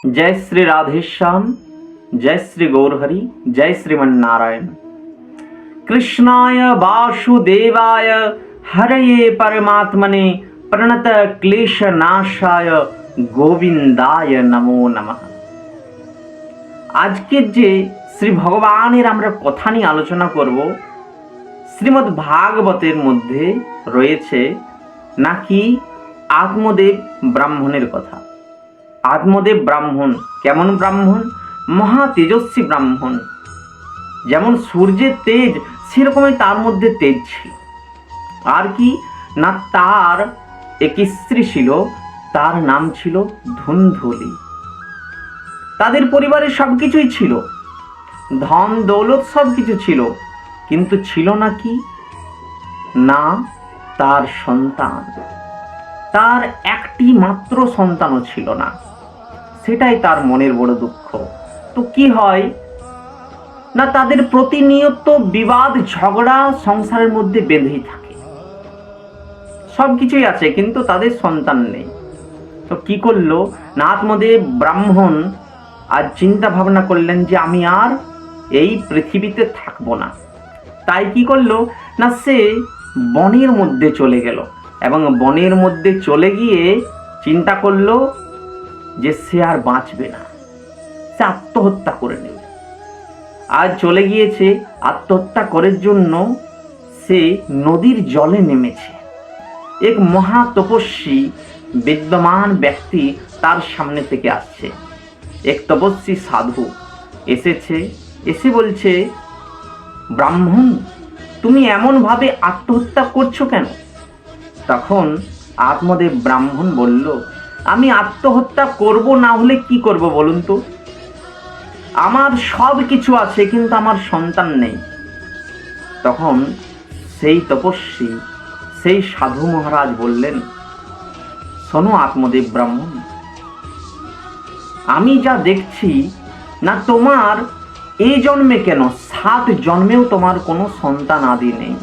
जय श्री राधेश्याम, जय श्री गौरहरि, जय श्रीमन्नारायण। कृष्णाय वासुदेवाय हरये परमात्मने प्रणत क्लेश नाशाय गोविंदाय नमो नमः। আজকের যে শ্রী ভগবানের আমরা কথা নিয়ে আলোচনা করব, শ্রীমদ্ ভাগবতের মধ্যে রয়েছে নাকি আত্মদেব ব্রাহ্মণের কথা। আত্মদেব ব্রাহ্মণ কেমন ব্রাহ্মণ? মহা তেজস্বী ব্রাহ্মণ। যেমন সূর্যের তেজ, সেরকমই তার মধ্যে তেজ ছিল। আর কি না, তার এক স্ত্রী ছিল, তার নাম ছিল ধুন্ধুলি। তাদের পরিবারে সবকিছুই ছিল, ধন দৌলত সবকিছু ছিল, কিন্তু ছিল না কি না তার সন্তান। তার একটি মাত্র সন্তানও ছিল না, সেটাই তার মনের বড় দুঃখ। তো কি হয় না, তাদের প্রতিনিয়ত বিবাদ ঝগড়া সংসারের মধ্যে বেঁধেই থাকে। সবকিছুই আছে কিন্তু তাদের সন্তান নেই। তো কি করলো না, আত্মদেব ব্রাহ্মণ আজ চিন্তা ভাবনা করলেন যে আমি আর এই পৃথিবীতে থাকবো না। তাই কি করলো না, সে বনের মধ্যে চলে গেল এবং বনের মধ্যে চলে গিয়ে চিন্তা করলো যে সে আর বাঁচবে না, সে আত্মহত্যা করে নেবে। আজ চলে গিয়েছে আত্মহত্যা করার জন্য, সে নদীর জলে নেমেছে। এক মহা তপস্বী বিদ্যমান ব্যক্তি তার সামনে থেকে আসছে। এক তপস্বী সাধু এসেছে, এসে বলছে, ব্রাহ্মণ তুমি এমন ভাবে আত্মহত্যা করছো কেন? তখন আত্মদেব ব্রাহ্মণ বলল, আমি আত্মহত্যা করব না হলে কি করব বলুন তো? আমার সব কিছু আছে কিন্তু আমার সন্তান নেই। তখন সেই তপস্বী, সেই সাধু মহারাজ বললেন, শোনো আত্মদেব ব্রাহ্মণ, আমি যা দেখছি না, তোমার এই জন্মে কেন 7 জন্মেও তোমার কোনো সন্তান আদি নেই।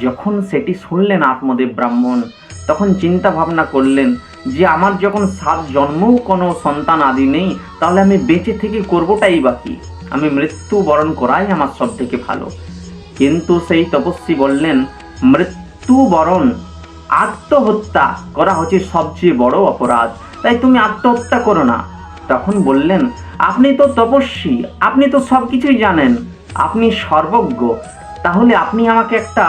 যখন সেটি শুনলেন আত্মদেব ব্রাহ্মণ, তখন চিন্তা ভাবনা করলেন যে আমার যখন 7 জন্মেও কোনো সন্তান আদি নেই, তাহলে আমি বেঁচে থেকে করবোটাই বাকি, আমি মৃত্যু বরণ করাই আমার সব থেকে ভালো। কিন্তু সেই তপস্বী বললেন, মৃত্যু বরণ, আত্মহত্যা করা হচ্ছে সবচেয়ে বড় অপরাধ, তাই তুমি আত্মহত্যা করো না। তখন বললেন, আপনি তো তপস্বী, আপনি তো সব কিছুই জানেন, আপনি সর্বজ্ঞ, তাহলে আপনি আমাকে একটা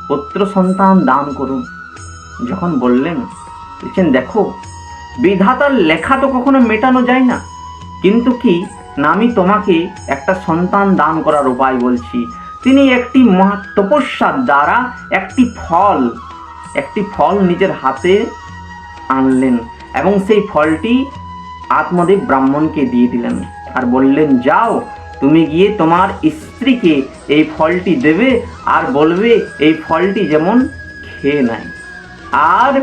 পুত্র সন্তান দান করুন। যখন বললেন, দেখো বিধাতার লেখা তো কখনো মেটানো যায় না, কিন্তু কি না আমি তোমাকে একটা সন্তান দান করার উপায় বলছি। তিনি একটি মহা তপস্যার দ্বারা একটি ফল নিজের হাতে আনলেন এবং সেই ফলটি আত্মদেব ব্রাহ্মণকে দিয়ে দিলেন আর বললেন, যাও তুমি গিয়ে তোমার স্ত্রীকে এই ফলটি দেবে আর বলবে এই ফলটি যেমন খেয়ে নেয়, আর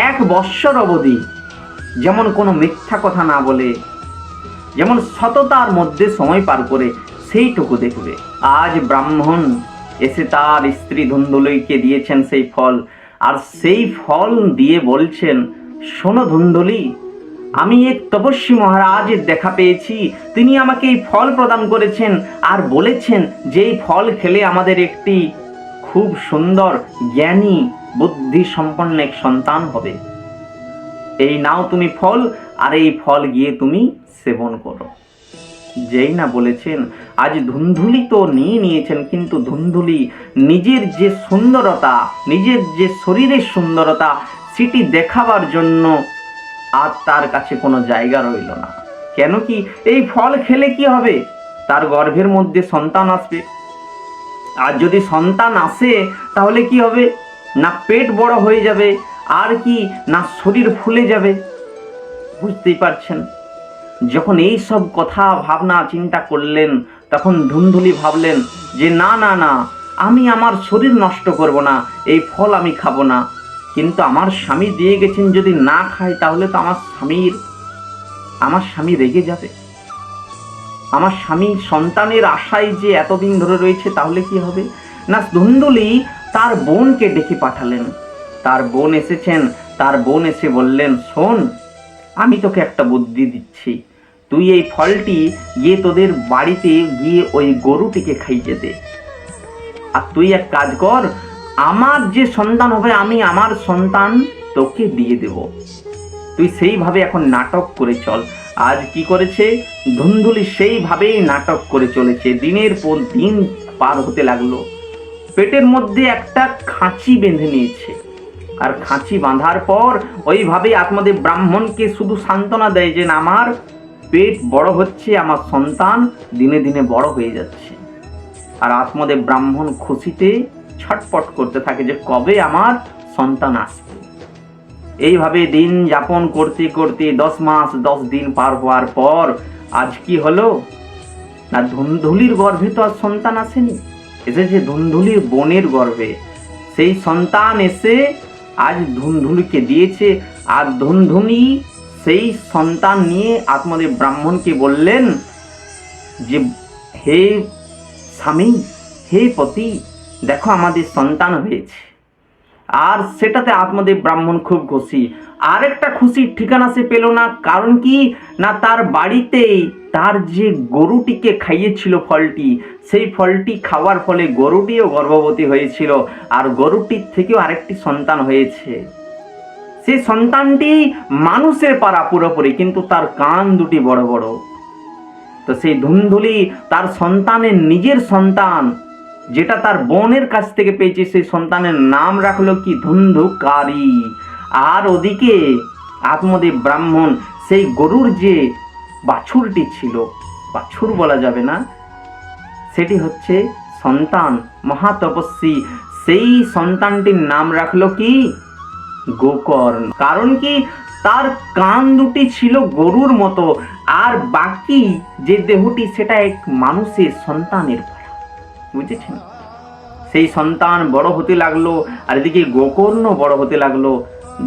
1 বৎসর অবধি যেমন কোনো মিথ্যা কথা না বলে, যেমন সততার মধ্যে সময় পার করে, সেইটুকু দেখবে। আজ ব্রাহ্মণ এসে তার স্ত্রী ধুন্ধুলিকে দিয়েছেন সেই ফল, আর সেই ফল দিয়ে বলছেন, শোনো ধুন্ধুলি, আমি এক তপস্বী মহারাজের দেখা পেয়েছি, তিনি আমাকে এই ফল প্রদান করেছেন আর বলেছেন যে এই ফল খেলে আমাদের একটি খুব সুন্দর জ্ঞানী বুদ্ধি সম্পন্ন এক সন্তান হবে। এই নাও তুমি ফল, আর এই ফল গিয়ে তুমি সেবন করো। যেই না বলেছেন, আজ ধুন্ধুলি তো নিয়েছেন, কিন্তু ধুন্ধুলি নিজের যে সুন্দরতা, নিজের যে শরীরের সুন্দরতা, সেটি দেখাবার জন্য আর তার কাছে কোনো জায়গা রইল না। কেন কি, এই ফল খেলে কি হবে? তার গর্ভের মধ্যে সন্তান আসবে, আর যদি সন্তান আসে তাহলে কি হবে না, পেট বড় হয়ে যাবে, আর কি না শরীর ফুলে যাবে। বুঝতেই পারছেন। যখন এই সব কথা ভাবনা চিন্তা করলেন, তখন ধুন্ধুলি ভাবলেন যে না না না, আমি আমার শরীর নষ্ট করব না, এই ফল আমি খাবো না। কিন্তু আমার স্বামী দিয়ে গেছেন, যদি না খাই তাহলে তো আমার স্বামী রেগে যাবে, আমার স্বামী সন্তানের আশায় যে এতদিন ধরে রয়েছে, তাহলে কি হবে না। ধুন্ধুলি তার বোনকে ডেকে পাঠালেন, তার বোন এসে বললেন, শোন আমি তোকে একটা বুদ্ধি দিচ্ছি, তুই এই ফলটি গিয়ে তোদের বাড়িতে গিয়ে ওই গরুটিকে খাইয়ে দে। আর তুই এক কাজ কর, আমার যে সন্তান হবে আমি আমার সন্তান তোকে দিয়ে দেব। তুই সেইভাবে এখন নাটক করে চল। আজ কি করেছে ধুন্ধুলি, সেইভাবেই নাটক করে চলেছে। দিনের পর দিন পার হতে লাগলো। পেটের মধ্যে একটা খাঁচি বেঁধে নিয়েছে, আর খাঁচি বাঁধার পর ওইভাবেই আত্মদেব ব্রাহ্মণকে শুধু সান্ত্বনা দেয় যে আমার পেট বড় হচ্ছে, আমার সন্তান দিনে দিনে বড় হয়ে যাচ্ছে। আর আত্মদেব ব্রাহ্মণ খুশিতে ছটপট করতে থাকে যে কবে আমার সন্তান আসবে। এইভাবে দিন যাপন করতে করতে 10 মাস 10 দিন পার হওয়ার পর আজ কি হলো না, ধুন্ধুলির গর্ভে তো আর সন্তান আসেনি, এসেছে ধুন্ধুলির বোনের গর্ভে। সেই সন্তান এসে আজ ধুন্ধুলিকে দিয়েছে। আর ধুন্ধুলি সেই সন্তান নিয়ে আত্মদেব ব্রাহ্মণকে বললেন যে হে স্বামী, হে পতি, দেখো আমাদের সন্তান হয়েছে। আর সেটাতে আত্মদেব ব্রাহ্মণ খুব খুশি। আরেকটা খুশির ঠিকানা সে পেল না। কারণ কি না, তার বাড়িতেই তার যে গরুটিকে খাইয়েছিল ফলটি, সেই ফলটি খাওয়ার ফলে গরুটিও গর্ভবতী হয়েছিল, আর গরুটির থেকেও আরেকটি সন্তান হয়েছে। সেই সন্তানটি মানুষের পাড়া পুরোপুরি, কিন্তু তার কান দুটি বড় বড়। তো সেই ধুন্ধুলি তার সন্তানের নিজের সন্তান, যেটা তার বোনের কাছ থেকে পেয়েছে, সেই সন্তানের নাম রাখলো কি ধুন্ধুকারী। আর ওদিকে আত্মদেব ব্রাহ্মণ সেই গরুর যে বাছুরটি ছিল, বাছুর বলা যাবে না, সেটি হচ্ছে সন্তান মহাতপস্বী, সেই সন্তানটির নাম রাখলো কি গোকর্ণ। কারণ কি তার কান দুটি ছিল গরুর মতো, আর বাকি যে দেহটি সেটা এক মানুষের সন্তানের ভরা, বুঝেছেন? সেই সন্তান বড় হতে লাগলো, আর এদিকে গোকর্ণ বড় হতে লাগলো।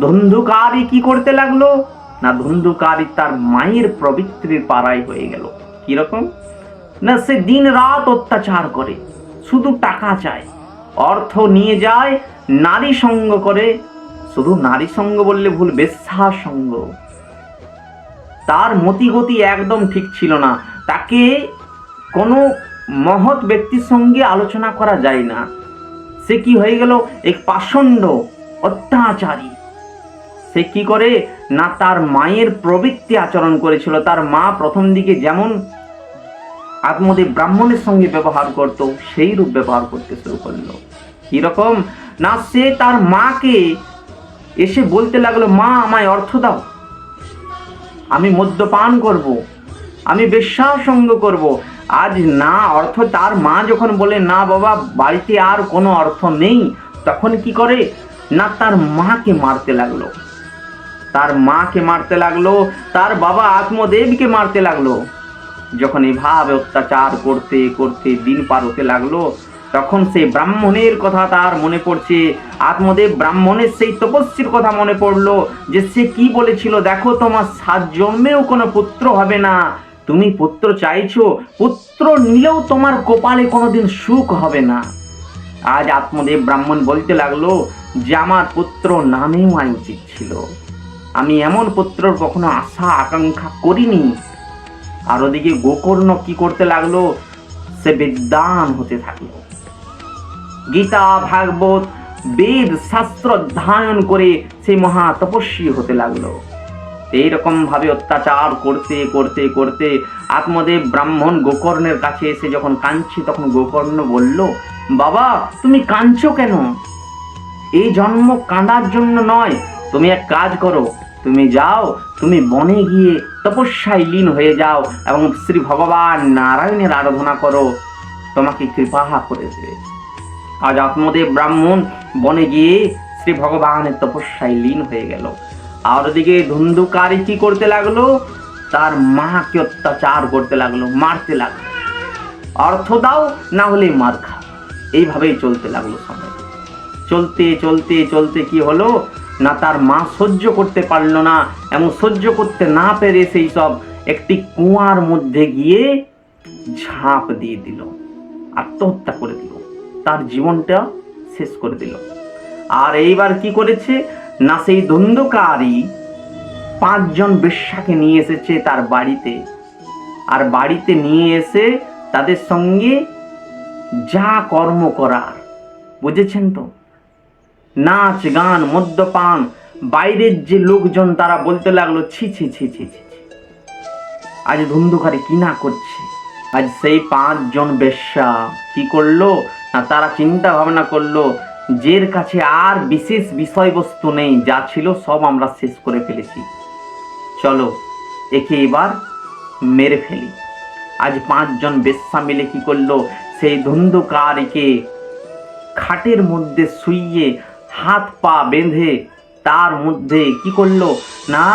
ধুন্ধুকারী কি করতে লাগলো না, ধুন্ধুকারী তার মায়ের প্রবৃত্তির পাড়ায় হয়ে গেল। কিরকম না, সে দিন রাত অত্যাচার করে, শুধু টাকা চায়, অর্থ নিয়ে যায়, নারী সঙ্গ করে। শুধু নারী সঙ্গ বললে ভুল, বেশ্যা সঙ্গ। তার মতিগতি একদম ঠিক ছিল না। তাকে কোনো মহৎ ব্যক্তির সঙ্গে আলোচনা করা যায় না। সে কি হয়ে গেল, এক পাষণ্ড অত্যাচারী। সে কি করে না, তার মায়ের প্রবৃত্তি আচরণ করেছিল। তার মা প্রথম দিকে যেমন আত্মদেব ব্রাহ্মণের সঙ্গে ব্যবহার করত, সেই রূপ ব্যবহার করতে শুরু করলো। কিরকম না, সে তার মাকে এসে বলতে লাগলো, মা আমায় অর্থ দাও, আমি মদ্যপান করব, আমি বেশ্যা সঙ্গ করব। আজ না অর্থ, তার মা যখন বলে না বাবা বাড়িতে আর কোনো অর্থ নেই, তখন কি করে না, তার মাকে মারতে লাগলো। তার মাকে মারতে লাগলো, তার বাবা আত্মদেবকে মারতে লাগলো। যখন এভাবে অত্যাচার করতে করতে দিন পার হতে লাগলো, তখন সেই ব্রাহ্মণের কথা তার মনে পড়ছে। আত্মদেব ব্রাহ্মণের সেই তপস্বীর কথা মনে পড়লো, যে সে কি বলেছিল, দেখো তোমার 7 জন্মেও কোনো পুত্র হবে না, তুমি পুত্র চাইছো, পুত্র নিলেও তোমার কপালে কোনোদিন সুখ হবে না। আজ আত্মদেব ব্রাহ্মণ বলতে লাগলো যে আমার পুত্র না নেওয়াই উচিত ছিল, আমি এমন পুত্রর কখনো আশা আকাঙ্ক্ষা করিনি। আর ওদিকে গোকর্ণ কি করতে লাগলো, সে বিদ্বান হতে থাকলো। গীতা ভাগবত বেদ শাস্ত্র অধ্যয়ন করে সেই মহা তপস্বী হতে লাগলো। এইরকম ভাবে অত্যাচার করতে করতে করতে আত্মদেব ব্রাহ্মণ গোকর্ণের কাছে এসে যখন কাঁদছে, তখন গোকর্ণ বলল, বাবা তুমি কাঁদছো কেন? এই জন্ম কাঁদার জন্য নয়, তুমি এক কাজ করো, তুমি যাও, তুমি বনে গিয়ে তপস্যায় লীন হয়ে যাও এবং শ্রী ভগবান নারায়ণের আরাধনা করো, তোমাকে কৃপা করে দেবে। আজ আত্মদেব ব্রাহ্মণ বনে গিয়ে শ্রী ভগবানের তপস্যায় লীন হয়ে গেল। আর ওদিকে ধুন্ধুকারী কি করতে লাগলো, তার মাকে অত্যাচার করতে লাগলো, মারতে লাগলো, অর্থ দাও না হলে মার খাও। এইভাবেই চলতে লাগলো সময়। চলতে চলতে চলতে কি হলো না, তার মা সহ্য করতে পারল না, এবং সহ্য করতে না পেরে সেই সব একটি কুয়ার মধ্যে গিয়ে ঝাঁপ দিয়ে দিল, আত্মহত্যা করে দিল, তার জীবনটা শেষ করে দিল। আর এইবার কি করেছে না, সেই ধুন্ধুকারী 5 জন বেশ্যাকে নিয়ে এসেছে তার বাড়িতে। আর বাড়িতে নিয়ে এসে তাদের সঙ্গে যা কর্ম করার, বুঝেছেন তো, নাচ গান মদ্যপান, বাইরের যে লোকজন তারা বলতে লাগলো ছি ছি ছি ছি ছি, আজ ধুন্ধুকারী কি না করছে। আজ সেই 5 জন বেশ্যা কি করলো না, তারা চিন্তা ভাবনা করলো যের কাছে আর বিশেষ বিষয়বস্তু নেই, যা ছিল সব আমরা শেষ করে ফেলেছি, চলো একে এবার মেরে ফেলি। আজ 5 জন বেশ্যা মিলে কি করলো, সেই ধুন্ধুকারীকে খাটের মধ্যে শুইয়ে হাত পা বেঁধে তার মধ্যে কি করলো না,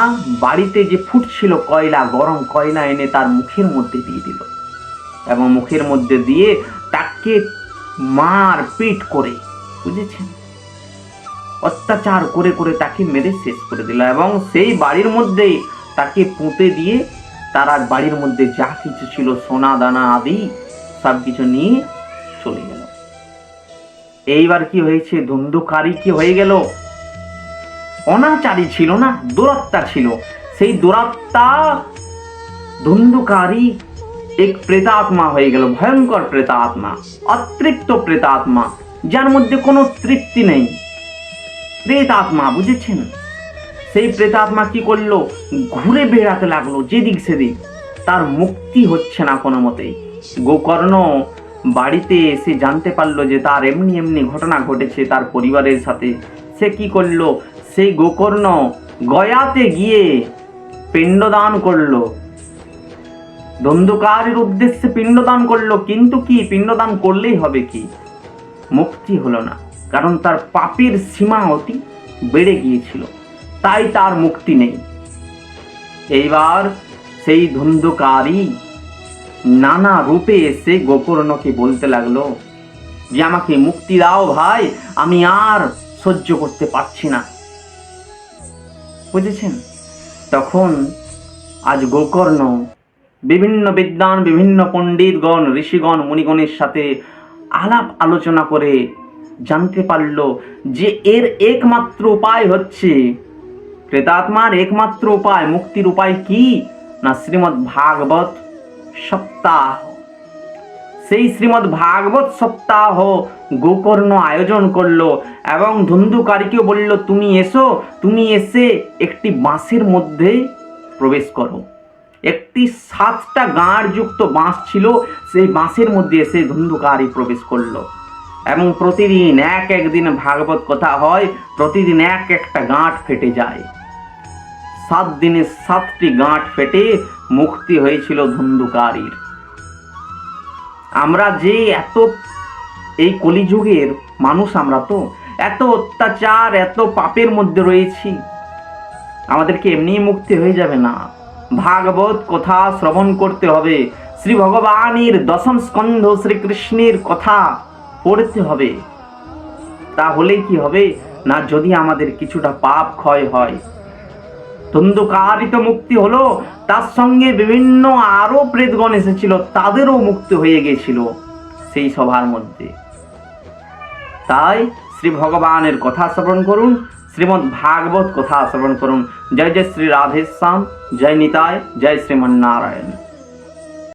বাড়িতে যে ফুটছিল কয়লা, গরম কয়লা এনে তার মুখের মধ্যে দিয়ে দিল এবং মুখের মধ্যে দিয়ে তাকে মার পিট করে, বুঝেছেন, অত্যাচার করে করে তাকে মেরে শেষ করে দিল এবং সেই বাড়ির মধ্যেই তাকে পুঁতে দিয়ে তার বাড়ির মধ্যে যা কিছু ছিল সোনা দানা আদি সব কিছু নিয়ে চলে গেল। এইবার কি হয়েছে, ধুন্ধুকারী কি হয়ে গেল, অনাচারী ছিল না, দুরাত্মা ছিল। সেই দুরাত্মা ধুন্ধুকারী এক প্রেতাত্মা হয়ে গেল, ভয়ঙ্কর প্রেতাত্মা, অতৃপ্ত প্রেতাত্মা, যার মধ্যে কোনো তৃপ্তি নেই, প্রেতাত্মা, বুঝেছেন। সেই প্রেতাত্মা কি করলো, ঘুরে বেড়াতে লাগলো যেদিক সেদিক, তার মুক্তি হচ্ছে না কোনো মতেই। গোকর্ণ বাড়িতে এসে জানতে পারলো যে তার এমনি এমনি ঘটনা ঘটেছে তার পরিবারের সাথে। সে কি করলো, সেই গোকর্ণ গয়াতে গিয়ে পিণ্ডদান করলো, ধুন্ধুকারীর উদ্দেশ্যে পিণ্ডদান করলো। কিন্তু কি পিণ্ডদান করলেই হবে কি, মুক্তি হলো না, কারণ তার পাপের সীমা অতি বেড়ে গিয়েছিল, তাই তার মুক্তি নেই। এইবার সেই ধুন্ধুকারী নানা রূপে এসে গোকর্ণকে বলতে লাগলো যে আমাকে মুক্তি দাও ভাই, আমি আর সহ্য করতে পারছি না, বুঝেছেন। তখন আজ গোকর্ণ বিভিন্ন বিদ্বান, বিভিন্ন পণ্ডিতগণ, ঋষিগণ, মুনিগণের সাথে আলাপ আলোচনা করে জানতে পারল যে এর একমাত্র উপায় হচ্ছে, প্রেতাত্মার একমাত্র উপায়, মুক্তির উপায় কি না, শ্রীমদ্ ভাগবত সপ্তাহ। সেই শ্রীমদ্ ভাগবত সপ্তাহ গোকর্ণ আয়োজন করলো এবং ধুন্ধুকারীকে বলল তুমি এসো, তুমি এসে একটি বাঁশের মধ্যে প্রবেশ করো। একটি 7টা গাঁট যুক্ত বাঁশ ছিল, সেই বাঁশের মধ্যে এসে ধুন্ধুকারী প্রবেশ করলো এবং প্রতিদিন এক দিন ভাগবত কথা হয়, প্রতিদিন একটা গাঁট ফেটে যায়। 7 দিনে 7টি গাঁট ফেটে মুক্তি হয়েছিল ধুন্ধুকারীর। আমরা যে এত এই কলিযুগের মানুষ, আমরা তো এত অত্যাচার, এত পাপের মধ্যে রয়েছি, আমাদেরকে এমনি মুক্তি হয়ে যাবে না। ভাগবত কথা শ্রবণ করতে হবে, শ্রী ভগবানের 10ম স্কন্ধ শ্রীকৃষ্ণের কথা পড়তে হবে। তাহলেই কি হবে না, যদি আমাদের কিছুটা পাপ ক্ষয় হয়, ধুন্ধুকারী তো মুক্তি হলো, তার সঙ্গে বিভিন্ন আরো প্রেতগণ এসেছিল, তাদেরও মুক্তি হয়ে গিয়েছিল সেই সভার মধ্যে। তাই শ্রী ভগবানের কথা শ্রবণ করুন, শ্রীমদ্ ভাগবত কথা শ্রবণ করুন। জয় জয় শ্রী রাধেশ্যাম, জয় নিতাই, জয় শ্রীমন্নারায়ণ।